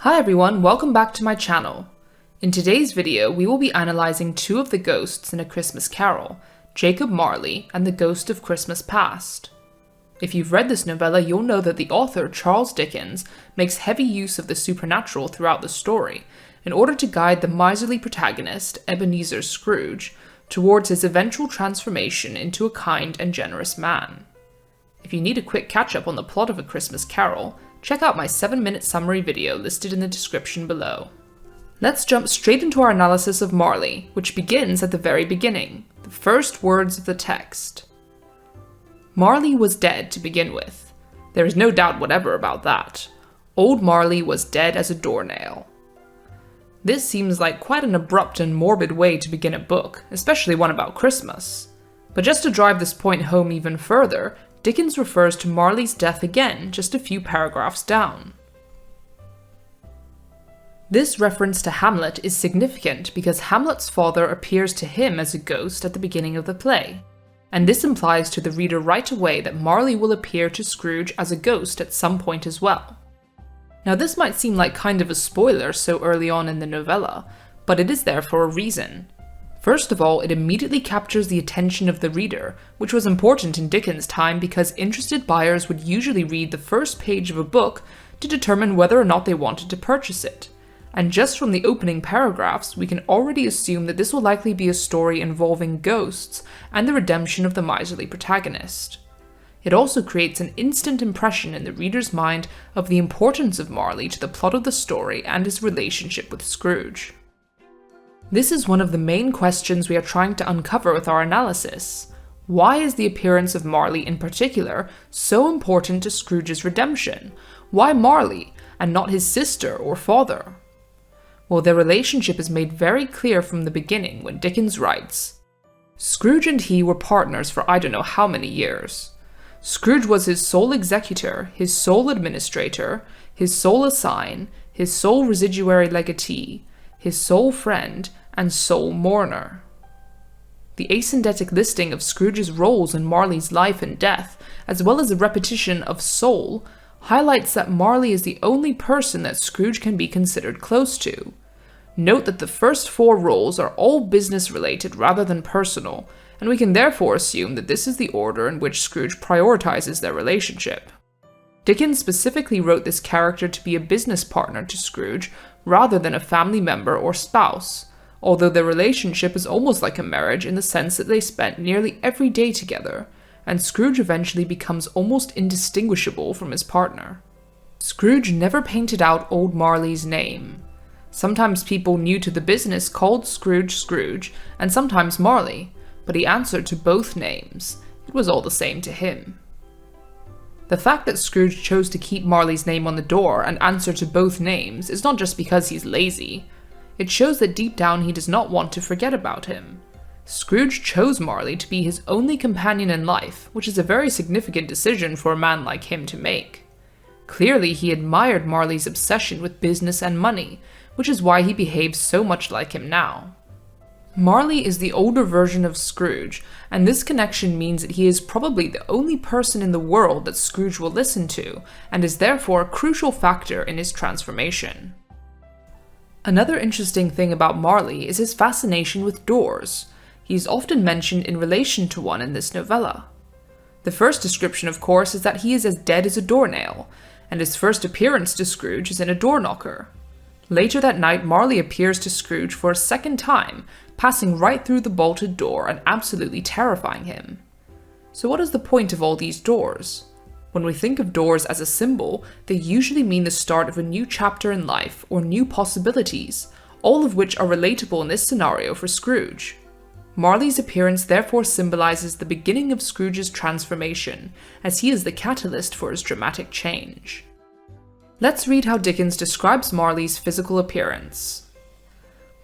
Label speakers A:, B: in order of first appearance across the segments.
A: Hi everyone, welcome back to my channel. In today's video, we will be analysing two of the ghosts in A Christmas Carol, Jacob Marley and the Ghost of Christmas Past. If you've read this novella, you'll know that the author, Charles Dickens, makes heavy use of the supernatural throughout the story in order to guide the miserly protagonist, Ebenezer Scrooge, towards his eventual transformation into a kind and generous man. If you need a quick catch-up on the plot of A Christmas Carol, check out my 7-minute summary video listed in the description below. Let's jump straight into our analysis of Marley, which begins at the very beginning, the first words of the text. Marley was dead to begin with. There is no doubt whatever about that. Old Marley was dead as a doornail. This seems like quite an abrupt and morbid way to begin a book, especially one about Christmas. But just to drive this point home even further, Dickens refers to Marley's death again just a few paragraphs down. This reference to Hamlet is significant because Hamlet's father appears to him as a ghost at the beginning of the play, and this implies to the reader right away that Marley will appear to Scrooge as a ghost at some point as well. Now this might seem like kind of a spoiler so early on in the novella, but it is there for a reason. First of all, it immediately captures the attention of the reader, which was important in Dickens' time because interested buyers would usually read the first page of a book to determine whether or not they wanted to purchase it. And just from the opening paragraphs, we can already assume that this will likely be a story involving ghosts and the redemption of the miserly protagonist. It also creates an instant impression in the reader's mind of the importance of Marley to the plot of the story and his relationship with Scrooge. This is one of the main questions we are trying to uncover with our analysis. Why is the appearance of Marley in particular so important to Scrooge's redemption? Why Marley, and not his sister or father? Well, their relationship is made very clear from the beginning when Dickens writes, "Scrooge and he were partners for I don't know how many years. Scrooge was his sole executor, his sole administrator, his sole assign, his sole residuary legatee, his sole friend, and sole mourner." The asyndetic listing of Scrooge's roles in Marley's life and death, as well as the repetition of sole, highlights that Marley is the only person that Scrooge can be considered close to. Note that the first 4 roles are all business-related rather than personal, and we can therefore assume that this is the order in which Scrooge prioritizes their relationship. Dickens specifically wrote this character to be a business partner to Scrooge rather than a family member or spouse, although their relationship is almost like a marriage in the sense that they spent nearly every day together, and Scrooge eventually becomes almost indistinguishable from his partner. Scrooge never painted out old Marley's name. Sometimes people new to the business called Scrooge Scrooge, and sometimes Marley, but he answered to both names. It was all the same to him. The fact that Scrooge chose to keep Marley's name on the door and answer to both names is not just because he's lazy. It shows that deep down he does not want to forget about him. Scrooge chose Marley to be his only companion in life, which is a very significant decision for a man like him to make. Clearly, he admired Marley's obsession with business and money, which is why he behaves so much like him now. Marley is the older version of Scrooge, and this connection means that he is probably the only person in the world that Scrooge will listen to, and is therefore a crucial factor in his transformation. Another interesting thing about Marley is his fascination with doors. He is often mentioned in relation to one in this novella. The first description, of course, is that he is as dead as a doornail, and his first appearance to Scrooge is in a door knocker. Later that night, Marley appears to Scrooge for a second time, passing right through the bolted door and absolutely terrifying him. So what is the point of all these doors? When we think of doors as a symbol, they usually mean the start of a new chapter in life or new possibilities, all of which are relatable in this scenario for Scrooge. Marley's appearance therefore symbolizes the beginning of Scrooge's transformation, as he is the catalyst for his dramatic change. Let's read how Dickens describes Marley's physical appearance.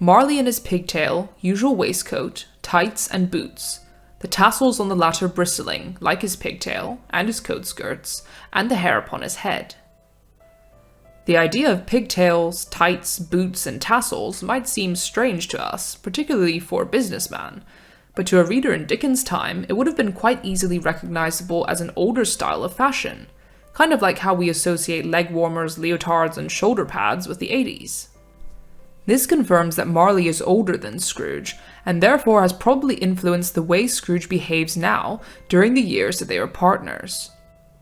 A: Marley in his pigtail, usual waistcoat, tights, and boots, the tassels on the latter bristling, like his pigtail, and his coat skirts, and the hair upon his head. The idea of pigtails, tights, boots, and tassels might seem strange to us, particularly for a businessman, but to a reader in Dickens' time, it would have been quite easily recognizable as an older style of fashion. kind of like how we associate leg warmers, leotards, and shoulder pads with the 80s. This confirms that Marley is older than Scrooge, and therefore has probably influenced the way Scrooge behaves now during the years that they are partners.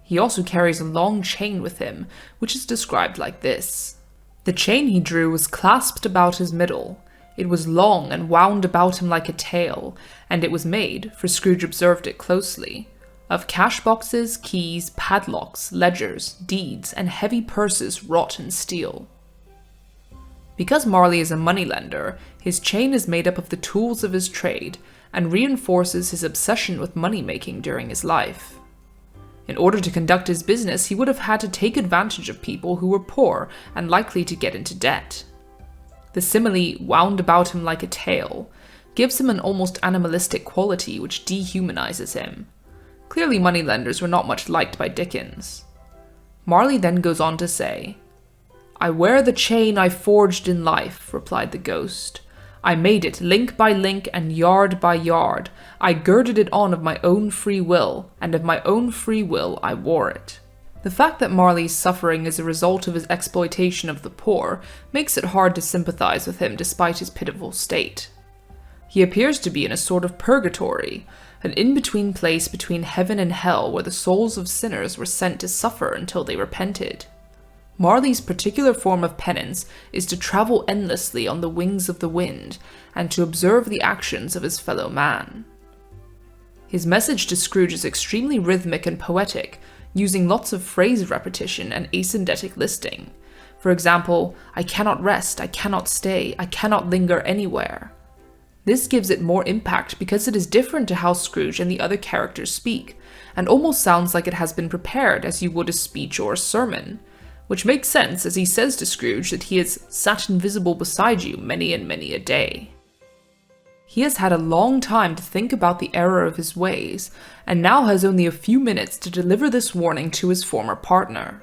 A: He also carries a long chain with him, which is described like this. The chain he drew was clasped about his middle. It was long and wound about him like a tail, and it was made, for Scrooge observed it closely, of cash boxes, keys, padlocks, ledgers, deeds, and heavy purses wrought in steel. Because Marley is a moneylender, his chain is made up of the tools of his trade, and reinforces his obsession with money-making during his life. In order to conduct his business, he would have had to take advantage of people who were poor and likely to get into debt. The simile, wound about him like a tail, gives him an almost animalistic quality which dehumanizes him. Clearly, moneylenders were not much liked by Dickens. Marley then goes on to say, "I wear the chain I forged in life," replied the ghost. "I made it link by link and yard by yard. I girded it on of my own free will, and of my own free will I wore it." The fact that Marley's suffering is a result of his exploitation of the poor makes it hard to sympathize with him despite his pitiful state. He appears to be in a sort of purgatory, an in-between place between heaven and hell where the souls of sinners were sent to suffer until they repented. Marley's particular form of penance is to travel endlessly on the wings of the wind and to observe the actions of his fellow man. His message to Scrooge is extremely rhythmic and poetic, using lots of phrase repetition and asyndetic listing. For example, "I cannot rest, I cannot stay, I cannot linger anywhere." This gives it more impact because it is different to how Scrooge and the other characters speak, and almost sounds like it has been prepared as you would a speech or a sermon, which makes sense as he says to Scrooge that he has sat invisible beside you many and many a day. He has had a long time to think about the error of his ways, and now has only a few minutes to deliver this warning to his former partner.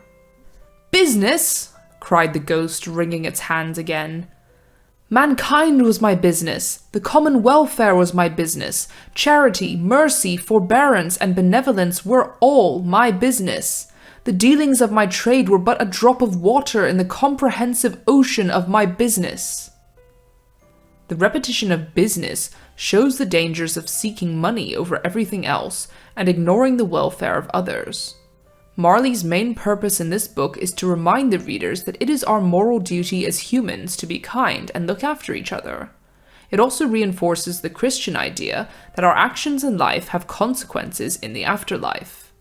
A: "Business!" cried the ghost, wringing its hands again. "Mankind was my business, the common welfare was my business, charity, mercy, forbearance, and benevolence were all my business. The dealings of my trade were but a drop of water in the comprehensive ocean of my business." The repetition of business shows the dangers of seeking money over everything else and ignoring the welfare of others. Marley's main purpose in this book is to remind the readers that it is our moral duty as humans to be kind and look after each other. It also reinforces the Christian idea that our actions in life have consequences in the afterlife.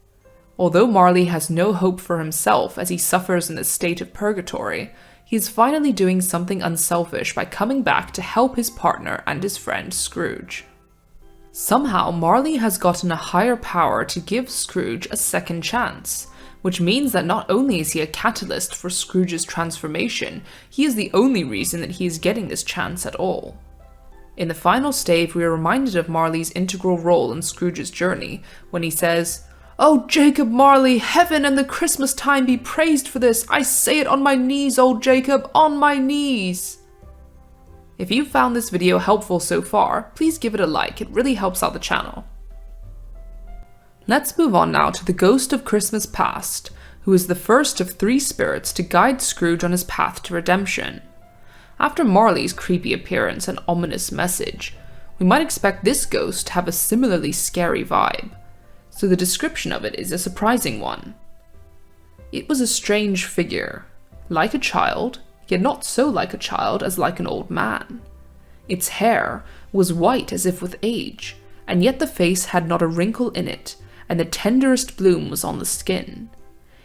A: Although Marley has no hope for himself as he suffers in the state of purgatory, he is finally doing something unselfish by coming back to help his partner and his friend Scrooge. Somehow, Marley has gotten a higher power to give Scrooge a second chance, which means that not only is he a catalyst for Scrooge's transformation, he is the only reason that he is getting this chance at all. In the final stave, we are reminded of Marley's integral role in Scrooge's journey when he says, "Oh, Jacob Marley, heaven and the Christmas time be praised for this! I say it on my knees, old Jacob, on my knees!" If you found this video helpful so far, please give it a like, it really helps out the channel. Let's move on now to the Ghost of Christmas Past, who is the first of 3 spirits to guide Scrooge on his path to redemption. After Marley's creepy appearance and ominous message, we might expect this ghost to have a similarly scary vibe. So the description of it is a surprising one. It was a strange figure, like a child, yet not so like a child as like an old man. Its hair was white as if with age, and yet the face had not a wrinkle in it, and the tenderest bloom was on the skin.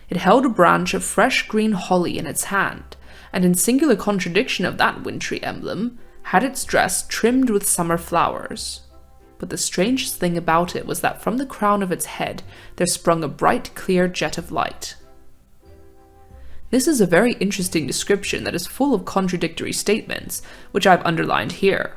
A: It held a branch of fresh green holly in its hand, and in singular contradiction of that wintry emblem, had its dress trimmed with summer flowers. But the strangest thing about it was that from the crown of its head there sprung a bright, clear jet of light. This is a very interesting description that is full of contradictory statements, which I've underlined here.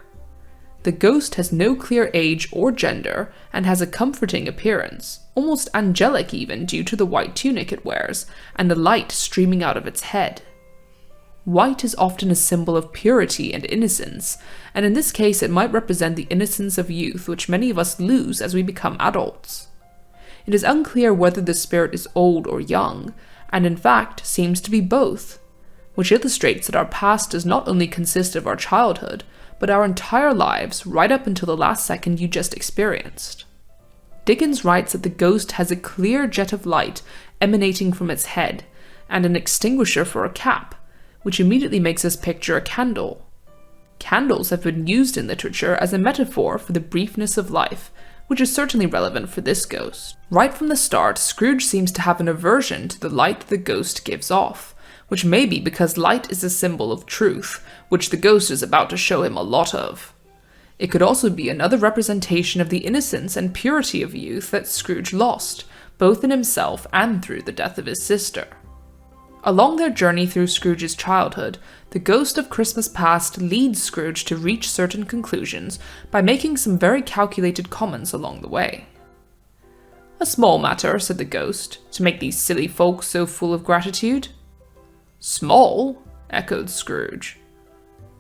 A: The ghost has no clear age or gender, and has a comforting appearance, almost angelic even due to the white tunic it wears, and the light streaming out of its head. White is often a symbol of purity and innocence, and in this case it might represent the innocence of youth which many of us lose as we become adults. it is unclear whether the spirit is old or young, and in fact seems to be both, which illustrates that our past does not only consist of our childhood, but our entire lives right up until the last second you just experienced. Dickens writes that the ghost has a clear jet of light emanating from its head, and an extinguisher for a cap, which immediately makes us picture a candle. Candles have been used in literature as a metaphor for the briefness of life, which is certainly relevant for this ghost. Right from the start, Scrooge seems to have an aversion to the light the ghost gives off, which may be because light is a symbol of truth, which the ghost is about to show him a lot of. It could also be another representation of the innocence and purity of youth that Scrooge lost, both in himself and through the death of his sister. Along their journey through Scrooge's childhood, the ghost of Christmas Past leads Scrooge to reach certain conclusions by making some very calculated comments along the way. "A small matter," said the ghost, "to make these silly folks so full of gratitude." "Small?" echoed Scrooge.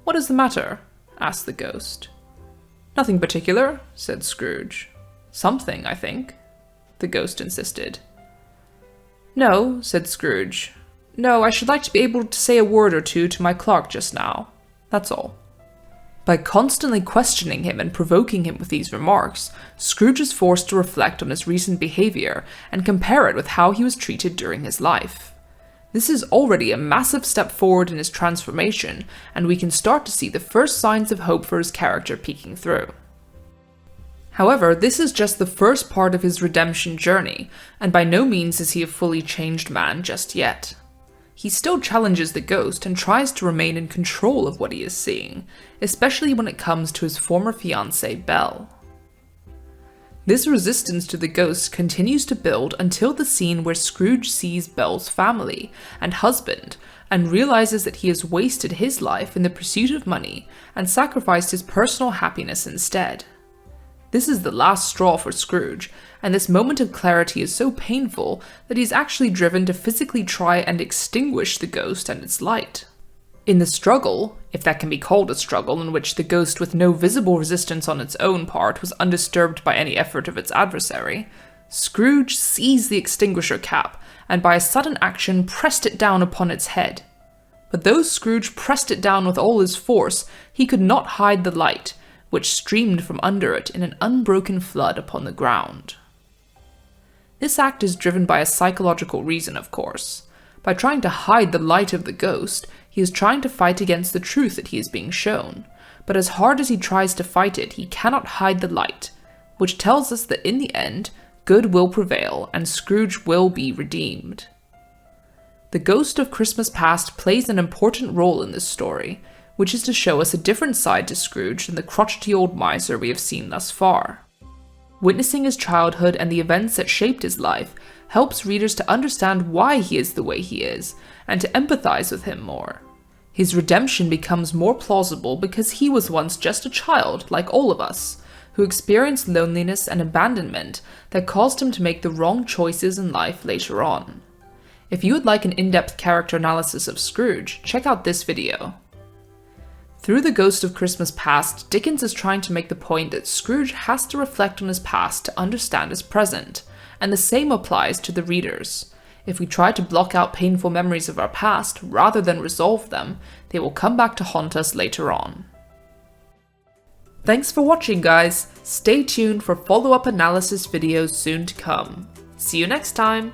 A: "What is the matter?" asked the ghost. "Nothing particular," said Scrooge. "Something, I think," the ghost insisted. "No," said Scrooge. "No, I should like to be able to say a word or two to my clerk just now. That's all." By constantly questioning him and provoking him with these remarks, Scrooge is forced to reflect on his recent behavior and compare it with how he was treated during his life. This is already a massive step forward in his transformation, and we can start to see the first signs of hope for his character peeking through. However, this is just the first part of his redemption journey, and by no means is he a fully changed man just yet. He still challenges the ghost and tries to remain in control of what he is seeing, especially when it comes to his former fiancée, Belle. This resistance to the ghost continues to build until the scene where Scrooge sees Belle's family and husband and realizes that he has wasted his life in the pursuit of money and sacrificed his personal happiness instead. This is the last straw for Scrooge, and this moment of clarity is so painful that he's actually driven to physically try and extinguish the ghost and its light. In the struggle, if that can be called a struggle in which the ghost with no visible resistance on its own part was undisturbed by any effort of its adversary, Scrooge seized the extinguisher cap and by a sudden action pressed it down upon its head. But though Scrooge pressed it down with all his force, he could not hide the light, which streamed from under it in an unbroken flood upon the ground. This act is driven by a psychological reason, of course. By trying to hide the light of the ghost, he is trying to fight against the truth that he is being shown, but as hard as he tries to fight it, he cannot hide the light, which tells us that in the end, good will prevail and Scrooge will be redeemed. The ghost of Christmas Past plays an important role in this story, which is to show us a different side to Scrooge than the crotchety old miser we have seen thus far. Witnessing his childhood and the events that shaped his life helps readers to understand why he is the way he is, and to empathize with him more. His redemption becomes more plausible because he was once just a child, like all of us, who experienced loneliness and abandonment that caused him to make the wrong choices in life later on. If you would like an in-depth character analysis of Scrooge, check out this video. Through The Ghost of Christmas Past, Dickens is trying to make the point that Scrooge has to reflect on his past to understand his present, and the same applies to the readers. If we try to block out painful memories of our past rather than resolve them, they will come back to haunt us later on. Thanks for watching, guys! Stay tuned for follow-up analysis videos soon to come. See you next time!